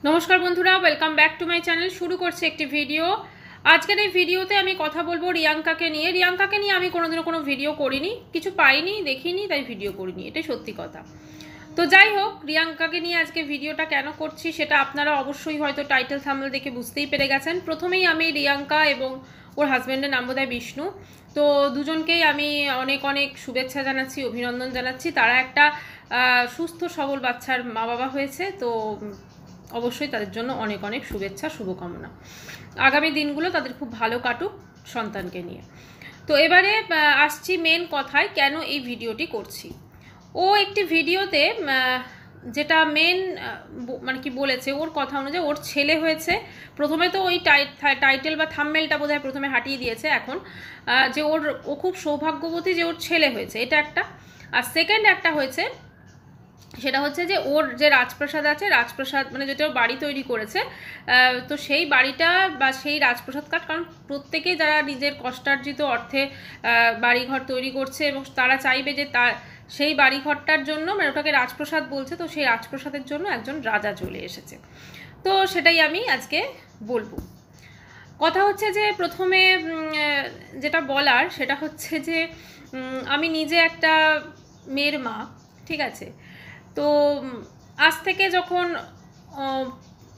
নমস্কার বন্ধুরা, welcome back to my channel. শুরু করছি একটি ভিডিও। আজকের এই ভিডিওতে আমি কথা বলবো রিয়াঙ্কাকে নিয়ে। রিয়াঙ্কাকে নিয়ে আমি কোনোদিনও কোনো ভিডিও করিনি, কিছু পাইনি, দেখিনি, তাই ভিডিও করিনি, এটাই সত্যি কথা। তো যাই হোক, রিয়াঙ্কাকে নিয়ে আজকে ভিডিওটা কেন করছি সেটা আপনারা অবশ্যই হয়তো টাইটেল থাম্বনেল দেখে বুঝতেই পেরে গেছেন। প্রথমেই আমি রিয়াঙ্কা এবং ওর হাজব্যান্ডের নাম বোধহয় বিষ্ণু, তো দুজনকেই আমি অনেক অনেক শুভেচ্ছা জানাচ্ছি, অভিনন্দন জানাচ্ছি। তারা একটা সুস্থ সবল বাচ্চার মা বাবা হয়েছে, তো অবশ্যই তাদের জন্য অনেক অনেক শুভেচ্ছা, শুভকামনা। আগামী দিনগুলো তাদের খুব ভালো কাটুক সন্তানকে নিয়ে। তো এবারে আসছি মেন কথায়, কেন এই ভিডিওটি করছি। ও একটি ভিডিওতে যেটা মেন মানে কি বলেছে, ওর কথা অনুযায়ী ওর ছেলে হয়েছে। প্রথমে তো ওই টাইটেল বা থাম্বনেলটা বোধহয় প্রথমে হাঁটিয়ে দিয়েছে, এখন যে ও খুব সৌভাগ্যবতী যে ওর ছেলে হয়েছে, এটা একটা। আর সেকেন্ড একটা হয়েছে, সেটা হচ্ছে যে ওর যে রাজপ্রাসাদ আছে, রাজপ্রাসাদ মানে যেটা বাড়ি তৈরি করেছে, তো সেই বাড়িটা বা সেই রাজপ্রাসাদ কাঠ, কারণ প্রত্যেকেই যারা নিজের কষ্টার্জিত অর্থে বাড়িঘর তৈরি করছে এবং তারা চাইবে যে তার সেই বাড়িঘরটার জন্য, মানে ওটাকে রাজপ্রাসাদ বলছে, তো সেই রাজপ্রাসাদের জন্য একজন রাজা চলে এসেছে। তো সেটাই আমি আজকে বলবো। কথা হচ্ছে যে প্রথমে যেটা বলার সেটা হচ্ছে যে আমি নিজে একটা মেয়ের মা, ঠিক আছে। তো আজ থেকে যখন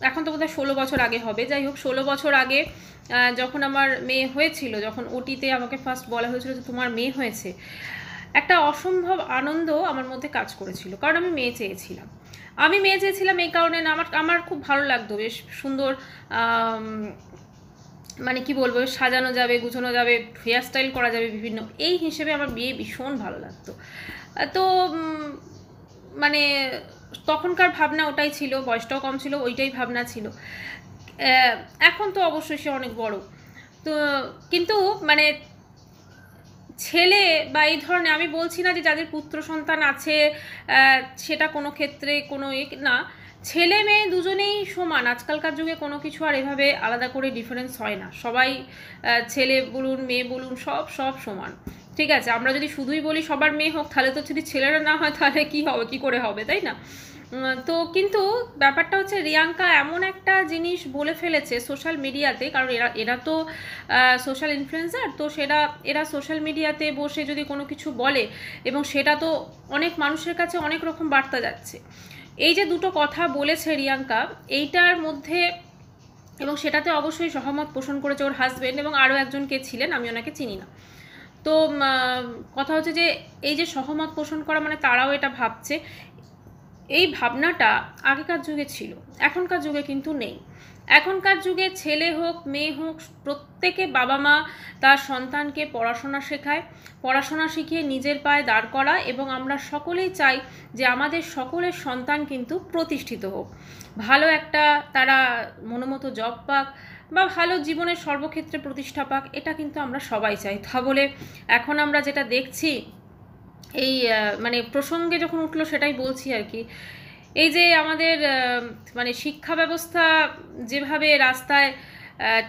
এখন তো বোধহয় 16 বছর আগে হবে, যাই হোক 16 বছর আগে যখন আমার মেয়ে হয়েছিল, যখন ওটিতে আমাকে ফার্স্ট বলা হয়েছিল যে তোমার মেয়ে হয়েছে, একটা অসম্ভব আনন্দ আমার মধ্যে কাজ করেছিল, কারণ আমি মেয়ে চেয়েছিলাম। এই কারণে না, আমার খুব ভালো লাগতো, বেশ সুন্দর মানে কি বলবো, সাজানো যাবে, গুছানো যাবে, হেয়ার স্টাইল করা যাবে বিভিন্ন, এই হিসেবে আমার বিয়ে ভীষণ ভালো লাগতো। তো মানে তখনকার ভাবনা ওটাই ছিল, বয়সটাও কম ছিল, ওইটাই ভাবনা ছিল। এখন তো অবশ্যই সে অনেক বড়, তো কিন্তু মানে ছেলে বা এই ধরনের, আমি বলছি না যে যাদের পুত্র সন্তান আছে সেটা কোনো ক্ষেত্রে কোনো না, ছেলে মেয়ে দুজনেই সমান। আজকালকার যুগে কোনো কিছু আর এভাবে আলাদা করে ডিফারেন্স হয় না, সবাই ছেলে বলুন মেয়ে বলুন সব সব সমান, ঠিক আছে। আমরা যদি শুধুই বলি সবার মেয়ে হোক, তাহলে তো যদি ছেলেরা না হয় তাহলে কি হবে, কি করে হবে, তাই না? তো কিন্তু ব্যাপারটা হচ্ছে রিয়াঙ্কা এমন একটা জিনিস বলে ফেলেছে সোশ্যাল মিডিয়াতে, কারণ এরা তো সোশ্যাল ইনফ্লুয়েন্সার, তো এরা সোশ্যাল মিডিয়াতে বসে যদি কোনো কিছু বলে এবং সেটা তো অনেক মানুষের কাছে অনেক রকম বার্তা যাচ্ছে। এই যে দুটো কথা বলেছে রিয়াঙ্কা, এইটার মধ্যে, এবং সেটাতে অবশ্যই সহমত পোষণ করেছে ওর হাজব্যান্ড এবং আরও একজন কে ছিলেন, আমি ওনাকে চিনি না। তো কথা হচ্ছে যে এই যে সহমত পোষণ করা, মানে তারাও এটা ভাবছে, এই ভাবনাটা আগেকার যুগে ছিল, এখনকার যুগে কিন্তু নেই। এখনকার যুগে ছেলে হোক মেয়ে হোক, প্রত্যেকে বাবা মা তার সন্তানকে পড়াশোনা শেখায়, পড়াশোনা শিখিয়ে নিজের পায়ে দাঁড় করা, এবং আমরা সকলেই চাই যে আমাদের সকলের সন্তান কিন্তু প্রতিষ্ঠিত হোক, ভালো একটা তারা মনোমতো জব পাক বা ভালো জীবনের সর্বক্ষেত্রে প্রতিষ্ঠা পাক, এটা কিন্তু আমরা সবাই চাই। তা বলে এখন আমরা যেটা দেখছি, এই মানে প্রসঙ্গে যখন উঠলো সেটাই বলছি আর কি, এই যে আমাদের মানে শিক্ষা ব্যবস্থা যেভাবে রাস্তায়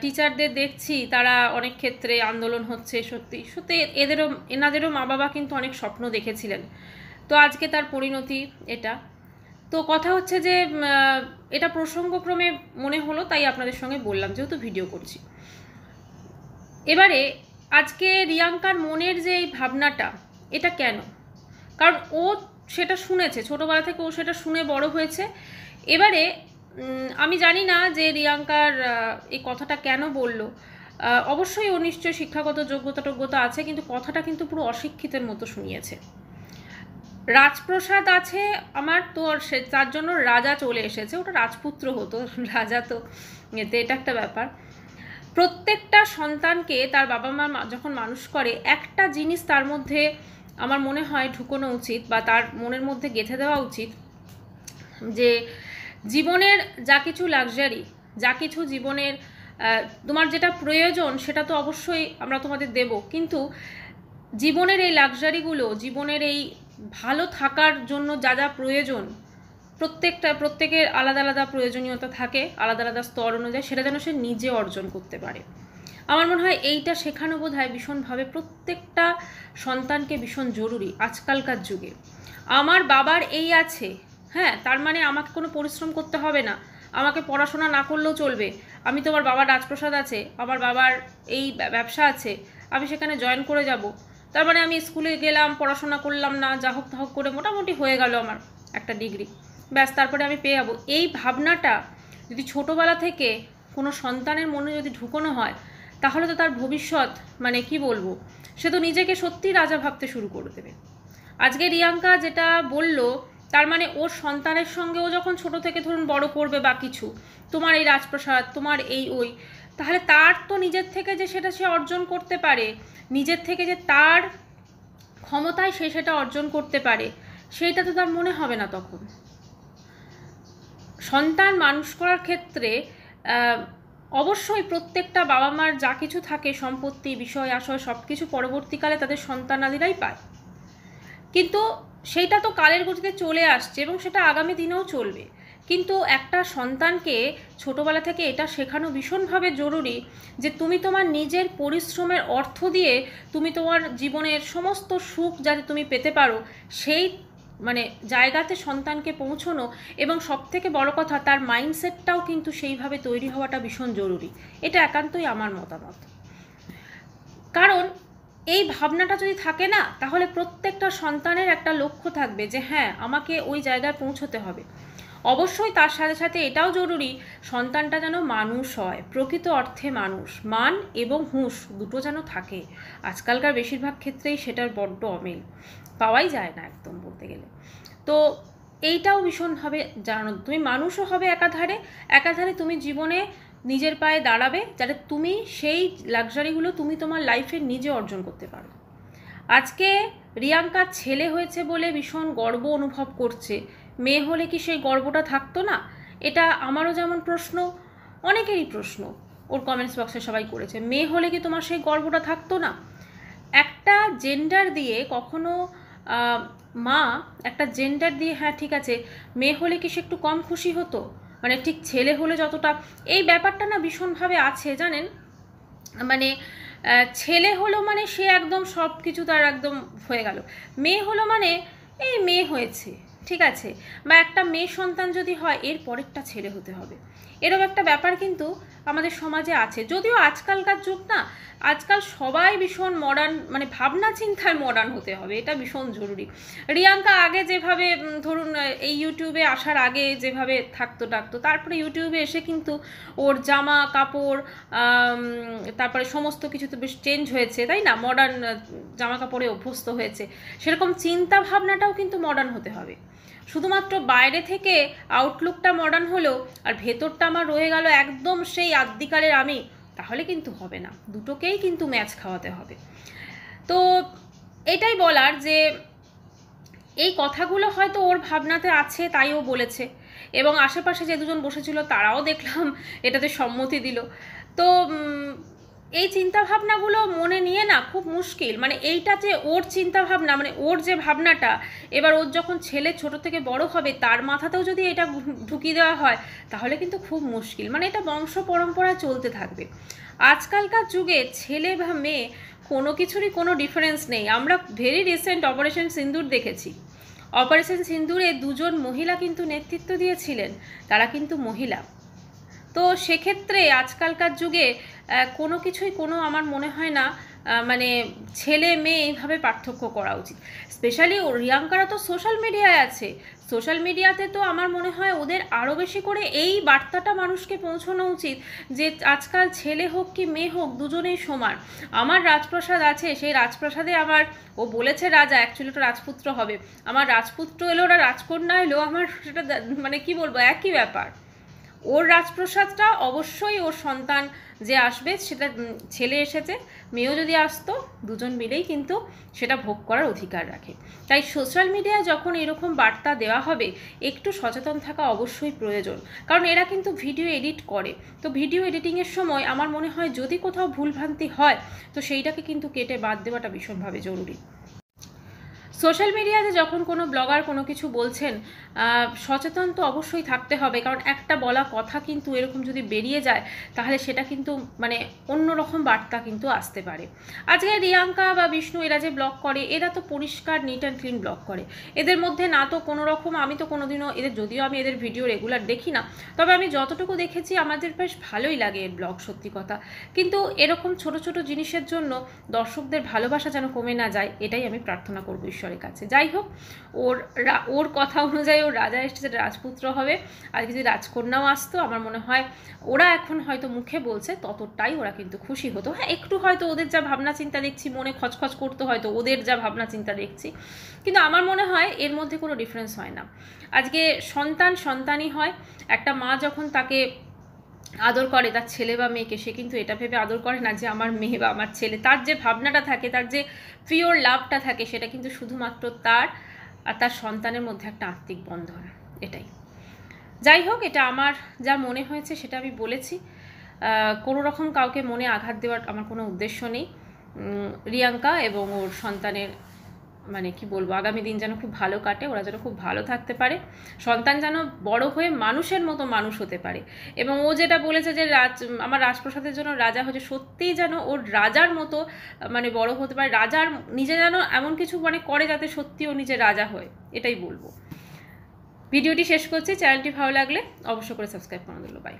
টিচারদের দেখছি, তারা অনেক ক্ষেত্রে আন্দোলন হচ্ছে, সত্যি সত্যি এনাদেরও মা বাবা কিন্তু অনেক স্বপ্ন দেখেছিলেন, তো আজকে তার পরিণতি এটা। তো কথা হচ্ছে যে এটা প্রসঙ্গক্রমে মনে হলো, তাই আপনাদের সঙ্গে বললাম, যেহেতু ভিডিও করছি। এবারে আজকে রিয়াঙ্কার মনের যে এই ভাবনাটা, এটা কেন? কারণ ও সেটা শুনেছে, ছোটোবেলা থেকে ও সেটা শুনে বড় হয়েছে। এবারে আমি জানি না যে রিয়াঙ্কার এই কথাটা কেন বলল, অবশ্যই ও নিশ্চয়ই শিক্ষাগত যোগ্যতা আছে, কিন্তু কথাটা কিন্তু পুরো অশিক্ষিতের মতো শুনিয়েছে। রাজপ্রাসাদ আছে আমার, তো তার জন্য রাজা চলে এসেছে, ওটা রাজপুত্র হতো, রাজা তো এতে, এটা একটা ব্যাপার। প্রত্যেকটা সন্তানকে তার বাবা মা যখন মানুষ করে, একটা জিনিস তার মধ্যে আমার মনে হয় ঢুকোনো উচিত, বা তার মনের মধ্যে গেঁথে দেওয়া উচিত, যে জীবনের যা কিছু লাক্সারি, যা কিছু জীবনের তোমার যেটা প্রয়োজন সেটা তো অবশ্যই আমরা তোমাদের দেব, কিন্তু জীবনের এই লাক্সারিগুলো, জীবনের এই ভালো থাকার জন্য যা যা প্রয়োজন, প্রত্যেকের আলাদা আলাদা প্রয়োজনীয়তা থাকে, আলাদা আলাদা স্তর অনুযায়ী, সেটা যেন সে নিজে অর্জন করতে পারে। আমার মনে হয় এইটা শেখানো বোধহয় ভীষণভাবে প্রত্যেকটা সন্তানকে ভীষণ জরুরি আজকালকার যুগে। আমার বাবার এই আছে, হ্যাঁ, তার মানে আমাকে কোনো পরিশ্রম করতে হবে না, আমাকে পড়াশোনা না করলেও চলবে, আমি তোমার বাবার রাজপ্রাসাদ আছে, আমার বাবার এই ব্যবসা আছে, আমি সেখানে জয়েন করে যাব, তার মানে আমি স্কুলে গেলাম, পড়াশোনা করলাম না, যা হোক তা হোক করে মোটামুটি হয়ে গেল আমার একটা ডিগ্রি, ব্যাস তারপরে আমি পেয়ে যাবো। এই ভাবনাটা যদি ছোটোবেলা থেকে কোনো সন্তানের মনে যদি ঢুকানো হয়, তাহলে তো তার ভবিষ্যৎ মানে কি বলবো, সে তো নিজেকে সত্যিই রাজা ভাবতে শুরু করে দেবে। আজকে রিয়াঙ্কা যেটা বলল, তার মানে ওর সন্তানের সঙ্গে ও যখন ছোট থেকে ধরুন বড় করবে বা কিছু, তোমার এই রাজপ্রাসাদ, তোমার এই ওই, তাহলে তার তো নিজের থেকে যে সেটা সে অর্জন করতে পারে, নিজের থেকে যে তার ক্ষমতায় সে সেটা অর্জন করতে পারে, সেইটা তো তার মনে হবে না তখন। সন্তান মানুষ করার ক্ষেত্রে অবশ্যই প্রত্যেকটা বাবা মার যা কিছু থাকে, সম্পত্তি, বিষয় আশয়, সব কিছু পরবর্তীকালে তাদের সন্তানাদিরাই পায়, কিন্তু সেইটা তো কালের গতিতে চলে আসছে এবং সেটা আগামী দিনেও চলবে। কিন্তু একটা সন্তানকে ছোটোবেলা থেকে এটা শেখানো ভীষণভাবে জরুরি যে তুমি তোমার নিজের পরিশ্রমের অর্থ দিয়ে তুমি তোমার জীবনের সমস্ত সুখ যাতে তুমি পেতে পারো, সেই মানে জায়গাতে সন্তানকে পৌঁছানো, এবং সবথেকে বড় কথা তার মাইন্ডসেটটাও কিন্তু সেইভাবে তৈরি হওয়াটা ভীষণ জরুরি। এটা একান্তই আমার মতামত। কারণ এই ভাবনাটা যদি থাকে না, তাহলে প্রত্যেকটা সন্তানের একটা লক্ষ্য থাকবে যে হ্যাঁ আমাকে ওই জায়গায় পৌঁছতে হবে। অবশ্যই তার সাথে সাথে এটাও জরুরি সন্তানটা যেন মানুষ হয়, প্রকৃত অর্থে মানুষ, মান এবং হুঁশ দুটো যেন থাকে। আজকালকার বেশিরভাগ ক্ষেত্রেই সেটার বড্ড অমিল, পাওয়াই যায় না একদম বলতে গেলে। তো এইটাও ভীষণভাবে জানো, তুমি মানুষও হবে একাধারে তুমি জীবনে নিজের পায়ে দাঁড়াবে, যাতে তুমি সেই লাক্সারিগুলো তুমি তোমার লাইফে নিজে অর্জন করতে পারো। আজকে রিয়াঙ্কার ছেলে হয়েছে বলে ভীষণ গর্ব অনুভব করছে, মেয়ে হলে কি সেই গর্বটা থাকতো না? এটা আমারও যেমন প্রশ্ন, অনেকেরই প্রশ্ন, ওর কমেন্টস বক্সে সবাই করেছে, মেয়ে হলে কি তোমার সেই গর্বটা থাকতো না? একটা জেন্ডার দিয়ে কখনো মা একটা জেন্ডার দিয়ে হ্যাঁ ঠিক আছে মেয়ে হলে কি সে একটু কম খুশি হতো, মানে ঠিক ছেলে হলে যতটা, এই ব্যাপারটা না ভীষণভাবে আছে জানেন। মানে ছেলে হলো মানে সে একদম সব কিছু তার একদম হয়ে গেল, মেয়ে হলো মানে এই মেয়ে হয়েছে ঠিক আছে, বা একটা মেয়ে সন্তান যদি হয় এর পরেরটা ছেলে হতে হবে, এরকম একটা ব্যাপার কিন্তু আমাদের সমাজে আছে। যদিও আজকালকার যুগ না, আজকাল সবাই ভীষণ মডার্ন, মানে ভাবনা চিন্তায় মডার্ন হতে হবে, এটা ভীষণ জরুরি। রিয়াঙ্কা আগে যেভাবে ধরুন এই ইউটিউবে আসার আগে যেভাবে থাকতো তারপরে ইউটিউবে এসে কিন্তু ওর জামা কাপড় তারপরে সমস্ত কিছু তো বেশ চেঞ্জ হয়েছে, তাই না? মডার্ন জামা কাপড়ে অভ্যস্ত হয়েছে, সেরকম চিন্তা ভাবনাটাও কিন্তু মডার্ন হতে হবে। শুধুমাত্র বাইরে থেকে আউটলুকটা মডার্ন হলো আর ভেতরটা আমার রয়ে গেল একদম সেই আদ্যিকালের আমি, তাহলে কিন্তু হবে না, দুটোকেই কিন্তু ম্যাচ খাওয়াতে হবে। তো এটাই বলার যে এই কথাগুলো হয়তো ওর ভাবনাতে আছে তাই ও বলেছে, এবং আশেপাশে যে দুজন বসেছিল তারাও দেখলাম এটাতে সম্মতি দিল। তো এই চিন্তাভাবনাগুলো মনে নিয়ে না খুব মুশকিল, মানে এইটা যে ওর চিন্তাভাবনা, মানে ওর যে ভাবনাটা, এবার ওর যখন ছেলে ছোট থেকে বড় হবে তার মাথাতেও যদি এটা ঢুকিয়ে দেওয়া হয় তাহলে কিন্তু খুব মুশকিল, মানে এটা বংশ পরম্পরা চলতে থাকবে। আজকালকার যুগে ছেলে বা মেয়ে কোনো কিছুরই কোনো ডিফারেন্স নেই। আমরা ভেরি রিসেন্ট অপারেশন সিন্দুর দেখেছি, অপারেশন সিন্দুরে দুজন মহিলা কিন্তু নেতৃত্ব দিয়েছিলেন, তারা কিন্তু মহিলা। তো সেক্ষেত্রে আজকালকার যুগে কোনো কিছুই কোনো আমার মনে হয় না মানে ছেলে মেয়ে এইভাবে পার্থক্য করা উচিত। স্পেশালি রিয়াঙ্কারা তো সোশ্যাল মিডিয়ায় আছে, সোশ্যাল মিডিয়াতে তো আমার মনে হয় ওদের আরও বেশি করে এই বার্তাটা মানুষকে পৌঁছানো উচিত যে আজকাল ছেলে হোক কি মেয়ে হোক দুজনেই সমান। আমার রাজপ্রাসাদ আছে, সেই রাজপ্রাসাদে আমার, ও বলেছে রাজা, অ্যাকচুয়ালি ওটা রাজপুত্র হবে, আমার রাজপুত্র এলো ওরা রাজকন্যা এলো, আমার সেটা মানে কি বলবো একই ব্যাপার। ওর রাজপ্রাসাদটা অবশ্যই ওর সন্তান যে আসবে, সেটা ছেলে এসেছে মেয়েও যদি আসতো দুজন মিলেই কিন্তু সেটা ভোগ করার অধিকার রাখে। তাই সোশ্যাল মিডিয়ায় যখন এরকম বার্তা দেওয়া হবে একটু সচেতন থাকা অবশ্যই প্রয়োজন, কারণ এরা কিন্তু ভিডিও এডিট করে, তো ভিডিও এডিটিংয়ের সময় আমার মনে হয় যদি কোথাও ভুলভ্রান্তি হয় তো সেইটাকে কিন্তু কেটে বাদ দেওয়াটা ভীষণভাবে জরুরি। সোশ্যাল মিডিয়াতে যখন কোনো ব্লগার কোনো কিছু বলছেন, সচেতন তো অবশ্যই থাকতে হবে, কারণ একটা বলা কথা কিন্তু এরকম যদি বেরিয়ে যায় তাহলে সেটা কিন্তু মানে অন্যরকম বার্তা কিন্তু আসতে পারে। আজকে রিয়াঙ্কা বা বিষ্ণু এরা যে ব্লগ করে, এরা তো পরিষ্কার নিট অ্যান্ড ক্লিন ব্লগ করে, এদের মধ্যে না তো কোনো রকম, আমি তো কোনোদিনও এদের, যদিও আমি এদের ভিডিও রেগুলার দেখি না, তবে আমি যতটুকু দেখেছি আমাদের বেশ ভালোই লাগে এর ব্লগ, সত্যি কথা। কিন্তু এরকম ছোট ছোট জিনিসের জন্য দর্শকদের ভালোবাসা যেন কমে না যায়, এটাই আমি প্রার্থনা করবো ঈশ্বরের কাছে। যাই হোক, ওর কথা অনুযায়ী ওর রাজা এসেছে, রাজপুত্র হবে, আর যদি রাজকন্যাও আসতো আমার মনে হয় ওরা এখন হয়তো মুখে বলছে ততটাই ওরা কিন্তু খুশি হতো। হ্যাঁ, একটু হয়তো ওদের যা ভাবনা চিন্তা দেখছি মনে খচখচ করতো হয়তো, ওদের যা ভাবনা চিন্তা দেখছি, কিন্তু আমার মনে হয় এর মধ্যে কোনো ডিফারেন্স হয় না। আজকে সন্তানই হয়, একটা মা যখন তাকে আদর করে তার ছেলে বা মেয়েকে, সে কিন্তু এটা ভেবে আদর করে না যে আমার মেয়ে বা আমার ছেলে, তার যে ভাবনাটা থাকে, তার যে পিওর লাভটা থাকে, সেটা কিন্তু শুধুমাত্র তার আর তার সন্তানের মধ্যে একটা আত্মিক বন্ধন, এটাই। যাই হোক, এটা আমার যা মনে হয়েছে সেটা আমি বলেছি। কোনো রকম কাউকে মনে আঘাত দেওয়ার আমার কোনো উদ্দেশ্য নেই। রিয়াঙ্কা এবং ওর সন্তানের মানে কি বলবো, আগামী দিন যেন খুব ভালো কাটে, ওরা যেন খুব ভালো থাকতে পারে, সন্তান যেন বড় হয়ে মানুষের মতো মানুষ হতে পারে। এবং ও যেটা বলেছে যে আমার রাজপ্রসাদের জন্য রাজা হচ্ছে, সত্যিই যেন ওর রাজার মতো মানে বড় হতে পারে, রাজার নিজে যেন এমন কিছু মানে করে যাতে সত্যি ও নিজে রাজা হয়, এটাই বলবো। ভিডিওটি শেষ করছি। চ্যানেলটি ভালো লাগলে অবশ্যই করে সাবস্ক্রাইব করে দিল। বাই।